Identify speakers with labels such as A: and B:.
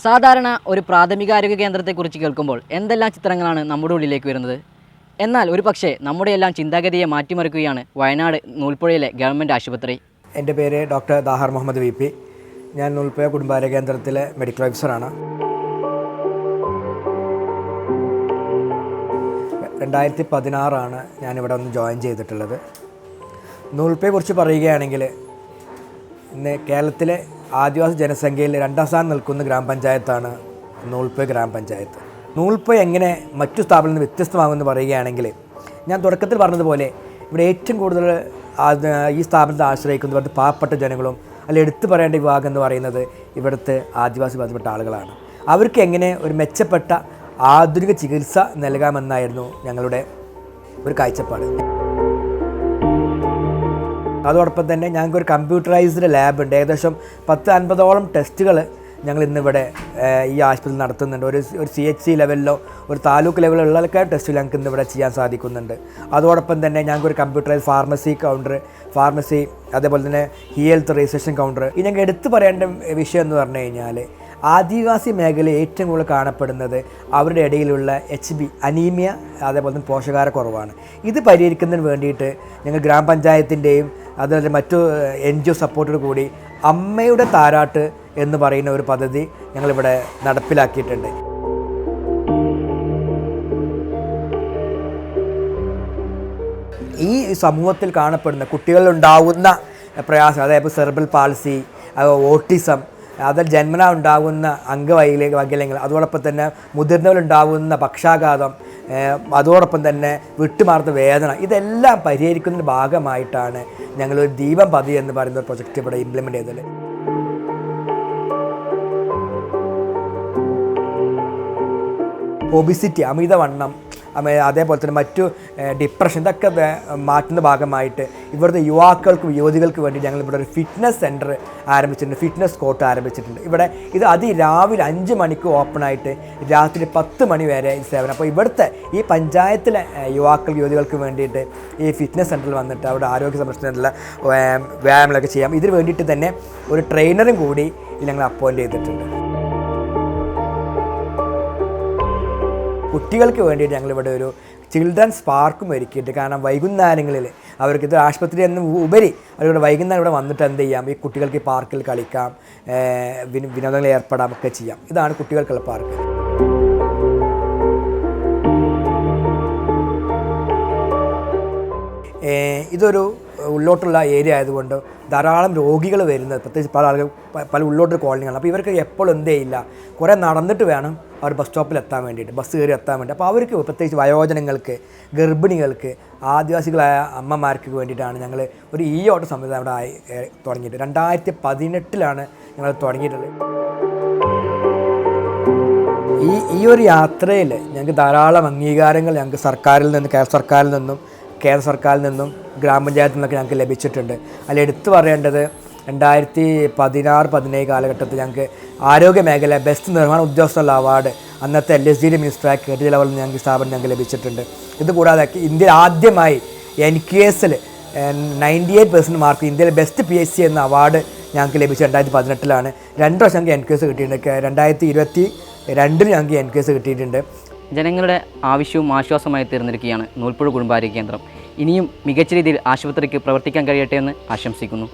A: സാധാരണ ഒരു പ്രാഥമികാരോഗ്യ കേന്ദ്രത്തെക്കുറിച്ച് കേൾക്കുമ്പോൾ എന്തെല്ലാം ചിത്രങ്ങളാണ് നമ്മുടെ ഉള്ളിലേക്ക് വരുന്നത്. എന്നാൽ ഒരു പക്ഷേ നമ്മുടെയെല്ലാം ചിന്താഗതിയെ മാറ്റിമറിക്കുകയാണ് വയനാട് നൂൽപ്പുഴയിലെ ഗവൺമെൻറ് ആശുപത്രി.
B: എൻ്റെ പേര് ഡോക്ടർ ദാഹർ മുഹമ്മദ് VP. ഞാൻ നൂൽപ്പുഴ കുടുംബാരോഗ്യ കേന്ദ്രത്തിലെ മെഡിക്കൽ ഓഫീസറാണ്. 2016 ഞാനിവിടെ ഒന്ന് ജോയിൻ ചെയ്തിട്ടുള്ളത്. നൂൽപ്പുഴയെക്കുറിച്ച് പറയുകയാണെങ്കിൽ ഇന്ന് കേരളത്തിലെ ആദിവാസി ജനസംഖ്യയിൽ 2ാം സ്ഥാനം നിൽക്കുന്ന ഗ്രാമപഞ്ചായത്താണ് നൂൽപ്പുഴ ഗ്രാമപഞ്ചായത്ത്. നൂൽപ്പുഴ എങ്ങനെ മറ്റു സ്ഥാപനങ്ങളിൽ നിന്ന് വ്യത്യസ്തമാകുമെന്ന് പറയുകയാണെങ്കിൽ, ഞാൻ തുടക്കത്തിൽ പറഞ്ഞതുപോലെ ഇവിടെ ഏറ്റവും കൂടുതൽ ഈ സ്ഥാപനത്തെ ആശ്രയിക്കുന്നത് ഇവിടുത്തെ പാവപ്പെട്ട ജനങ്ങളും അല്ലെങ്കിൽ എടുത്തു പറയേണ്ട വിഭാഗം എന്ന് പറയുന്നത് ഇവിടുത്തെ ആദിവാസി ബന്ധപ്പെട്ട ആളുകളാണ്. അവർക്ക് എങ്ങനെ ഒരു മെച്ചപ്പെട്ട ആധുനിക ചികിത്സ നൽകാമെന്നായിരുന്നു ഞങ്ങളുടെ ഒരു കാഴ്ചപ്പാട്. അതോടൊപ്പം തന്നെ ഞങ്ങൾക്കൊരു കമ്പ്യൂട്ടറൈസ്ഡ് ലാബ് ഉണ്ട്. ഏകദേശം 10-50ഓളം ടെസ്റ്റുകൾ ഞങ്ങൾ ഇന്നിവിടെ ഈ ആശുപത്രിയിൽ നടത്തുന്നുണ്ട്. ഒരു CHC ലെവലിലോ ഒരു താലൂക്ക് ലെവലിലുള്ള ടെസ്റ്റുകൾ ഞങ്ങൾക്ക് ഇന്നിവിടെ ചെയ്യാൻ സാധിക്കുന്നുണ്ട്. അതോടൊപ്പം തന്നെ ഞങ്ങൾക്കൊരു കമ്പ്യൂട്ടറൈസ്ഡ് ഫാർമസി കൗണ്ടർ, ഫാർമസി, അതേപോലെ തന്നെ ഹെൽത്ത് രജിസ്ട്രേഷൻ കൗണ്ടർ. ഈ ഞങ്ങൾ എടുത്തു പറയേണ്ട വിഷയം എന്ന് പറഞ്ഞു കഴിഞ്ഞാൽ, ആദിവാസി മേഖലയിൽ ഏറ്റവും കൂടുതൽ കാണപ്പെടുന്നത് അവരുടെ ഇടയിലുള്ള HB അനീമിയ, അതേപോലെ തന്നെ പോഷകാഹാരക്കുറവാണ്. ഇത് പരിഹരിക്കുന്നതിന് വേണ്ടിയിട്ട് ഞങ്ങൾ ഗ്രാമപഞ്ചായത്തിൻ്റെയും അതുപോലെ മറ്റു NGO സപ്പോർട്ടോട് കൂടി അമ്മയുടെ താരാട്ട് എന്ന് പറയുന്ന ഒരു പദ്ധതി ഞങ്ങളിവിടെ നടപ്പിലാക്കിയിട്ടുണ്ട്. ഈ സമൂഹത്തിൽ കാണപ്പെടുന്ന കുട്ടികളിലുണ്ടാകുന്ന പ്രയാസം, അതായത് സെറിബ്രൽ പാൾസി, ഓട്ടിസം, അതിൽ ജന്മനാ ഉണ്ടാകുന്ന അംഗവൈകല്യങ്ങൾ, അതോടൊപ്പം തന്നെ മുതിർന്നവരുണ്ടാകുന്ന പക്ഷാഘാതം, അതോടൊപ്പം തന്നെ വിട്ടുമാറുന്ന വേദന, ഇതെല്ലാം പരിഹരിക്കുന്നതിൻ്റെ ഭാഗമായിട്ടാണ് ഞങ്ങളൊരു ദീപം പദ്ധതി എന്ന് പറയുന്ന ഒരു പ്രൊജക്റ്റ് ഇവിടെ ഇംപ്ലിമെൻ്റ് ചെയ്തത്. ഒബിസിറ്റി, അമിതവണ്ണം, അതേപോലെ തന്നെ മറ്റു ഡിപ്രഷൻ, ഇതൊക്കെ മാറ്റുന്ന ഭാഗമായിട്ട് ഇവിടുത്തെ യുവാക്കൾക്കും യുവതികൾക്ക് വേണ്ടി ഞങ്ങൾ ഇവിടെ ഒരു ഫിറ്റ്നസ് സെൻറ്റർ ആരംഭിച്ചിട്ടുണ്ട്, ഫിറ്റ്നസ് കോർട്ട് ആരംഭിച്ചിട്ടുണ്ട്. ഇവിടെ ഇത് രാവിലെ 5 മണിക്ക് ഓപ്പണായിട്ട് രാത്രി 10 മണി വരെ ഈ സേവനം. അപ്പോൾ ഇവിടുത്തെ ഈ പഞ്ചായത്തിലെ യുവതികൾക്ക് വേണ്ടിയിട്ട് ഈ ഫിറ്റ്നസ് സെൻറ്ററിൽ വന്നിട്ട് അവിടെ ആരോഗ്യ സംരക്ഷണത്തിലുള്ള വ്യായാമങ്ങളൊക്കെ ചെയ്യാം. ഇതിന് വേണ്ടിയിട്ട് തന്നെ ഒരു ട്രെയിനറും കൂടി ഞങ്ങൾ അപ്പോയിൻ്റ് ചെയ്തിട്ടുണ്ട്. കുട്ടികൾക്ക് വേണ്ടിയിട്ട് ഞങ്ങളിവിടെ ഒരു ചിൽഡ്രൻസ് പാർക്കും ഒരുക്കിയിട്ട്, കാരണം വൈകുന്നേരങ്ങളിൽ അവർക്ക് ഇത് ആശുപത്രി എന്ന് ഉപരി അവരുടെ വൈകുന്നേരം ഇവിടെ വന്നിട്ട് എന്ത് ചെയ്യാം, ഈ കുട്ടികൾക്ക് ഈ പാർക്കിൽ കളിക്കാം, വിനോദങ്ങളിൽ ഏർപ്പെടാം, ഒക്കെ ചെയ്യാം. ഇതാണ് കുട്ടികൾക്കുള്ള പാർക്ക്. ഇതൊരു ഉള്ളോട്ടുള്ള ഏരിയ ആയതുകൊണ്ട് ധാരാളം രോഗികൾ വരുന്നത്, പ്രത്യേകിച്ച് പല ആളുകൾ പല ഉള്ളോട്ടൊരു കോളനികളാണ്. അപ്പോൾ ഇവർക്ക് എപ്പോഴും എന്തേ ഇല്ല, കുറേ നടന്നിട്ട് വേണം അവർ ബസ് സ്റ്റോപ്പിൽ എത്താൻ വേണ്ടിയിട്ട്, ബസ് കയറി എത്താൻ വേണ്ടി. അപ്പോൾ അവർക്ക് പ്രത്യേകിച്ച് വയോജനങ്ങൾക്ക്, ഗർഭിണികൾക്ക്, ആദിവാസികളായ അമ്മമാർക്ക് വേണ്ടിയിട്ടാണ് ഞങ്ങൾ ഒരു ഓട്ട സംവിധാനം ഇവിടെ തുടങ്ങിയിട്ട്. 2018 ഞങ്ങൾ തുടങ്ങിയിട്ടുള്ളത്. ഈ ഒരു യാത്രയിൽ ഞങ്ങൾക്ക് ധാരാളം അംഗീകാരങ്ങൾ ഞങ്ങൾക്ക് സർക്കാരിൽ നിന്ന്, കേരള സർക്കാരിൽ നിന്നും ഗ്രാമപഞ്ചായത്തിൽ നിന്നൊക്കെ ഞങ്ങൾക്ക് ലഭിച്ചിട്ടുണ്ട്. അതിൽ എടുത്തു പറയേണ്ടത് 2016-17 കാലഘട്ടത്തിൽ ഞങ്ങൾക്ക് ആരോഗ്യ മേഖല ബെസ്റ്റ് നിർവഹണ ഉദ്യോഗസ്ഥനുള്ള അവാർഡ് അന്നത്തെ LSD മിനിസ്റ്ററായ KT ലെവലിൽ ഞങ്ങൾക്ക് സ്ഥാപനം ഞങ്ങൾക്ക് ലഭിച്ചിട്ടുണ്ട്. ഇതുകൂടാതെ ഇന്ത്യയിൽ ആദ്യമായി NQS 98% മാർക്ക് ഇന്ത്യയിലെ ബെസ്റ്റ് PSC എന്ന അവാർഡ് ഞങ്ങൾക്ക് ലഭിച്ചത് 2018. 2 വർഷം ഞങ്ങൾക്ക് NQS കിട്ടിയിട്ടുണ്ട്. 2022 ഞങ്ങൾക്ക് NQS കിട്ടിയിട്ടുണ്ട്.
A: ജനങ്ങളുടെ ആവശ്യവും ആശ്വാസമായി തീർന്നിരിക്കുകയാണ് നൂൽപ്പുഴ കുടുംബാരോഗ്യ കേന്ദ്രം. ഇനിയും മികച്ച രീതിയിൽ ആശുപത്രിക്ക് പ്രവർത്തിക്കാൻ കഴിയട്ടെ എന്ന് ആശംസിക്കുന്നു.